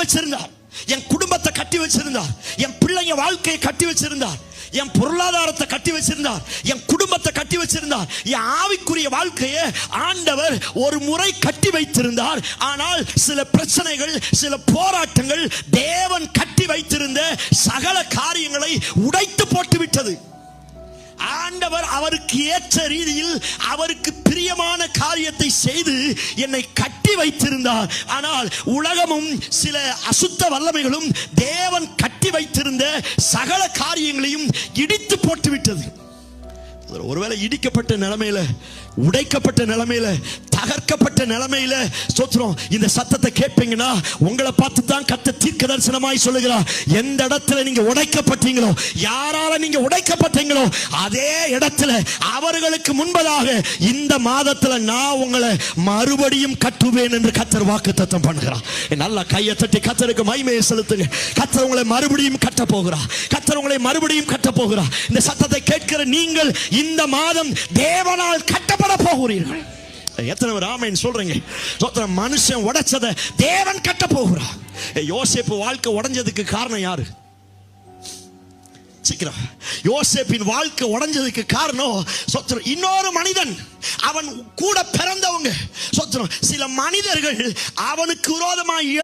வச்சிருந்தார், என் குடும்பத்தை கட்டி வச்சிருந்தார், என் பிள்ளைங்க வாழ்க்கையை கட்டி வச்சிருந்தார், என் பொருளாதாரத்தை கட்டி வச்சிருந்தார், என் குடும்பத்தை கட்டி வச்சிருந்தார், என் ஆவிக்குரிய வாழ்க்கையை ஆண்டவர் ஒரு முறை கட்டி வைத்திருந்தார். ஆனால் சில பிரச்சனைகள், சில போராட்டங்கள் தேவன் கட்டி வைத்திருந்த சகல காரியங்களை உடைத்து போட்டுவிட்டது. ஆண்டவர் அவருக்கு ஏற்ற ரீதியில் அவருக்கு பிரியமான காரியத்தை செய்து என்னை கட்டி வைத்திருந்தார். ஆனால் உலகமும் சில அசுத்த வல்லமைகளும் தேவன் கட்டி வைத்திருந்த சகல காரியங்களையும் இடித்து போட்டுவிட்டது. ஒருவேளை இடிக்கப்பட்ட நிலைமையில, உடைக்கப்பட்ட நிலைமையில, தகர்க்கப்பட்ட நிலைமையில ஸ்தோத்திரம் இந்த சத்தத்தை கேட்பீங்கன்னா உங்களை பார்த்து தான் கர்த்தர் தீர்க்க தரிசனமாய் சொல்லுகிறார். எந்த இடத்துல நீங்க உடைக்கப்பட்டீங்களோ, யாரால நீங்க உடைக்கப்பட்டீங்களோ, அதே இடத்துல அவர்களுக்கு முன்பதாக இந்த மாதத்துல நான் உங்களை மறுபடியும் கட்டுவேன் என்று கர்த்தர் வாக்குத்தத்தம் பண்ணுகிறார். நல்லா கையை தட்டி கர்த்தருக்கு மகிமையை செலுத்துங்க. கர்த்தர் உங்களை மறுபடியும் கட்ட போகிறார். கர்த்தர் உங்களை மறுபடியும் கட்ட போகிறார். இந்த சத்தத்தை கேட்கிற நீங்கள் இந்த மாதம் தேவனால் கட்டப்பட போகிறீர்கள். எத்தனை பேர் ஆமென் சொல்றீங்க? மனுஷன் உடைச்சதை தேவன் கட்ட போகிறார். யோசேப்பு வாழ்க்கை உடைஞ்சதுக்கு காரணம் யாரு? சீக்கிரம். யோசேப்பின் வாழ்க்கை உடைஞ்சதுக்கு காரணம் இன்னொரு மனிதன், அவன் கூட பிறந்தவங்க. சில மனிதர்கள் அவனுக்கு விரோதமாக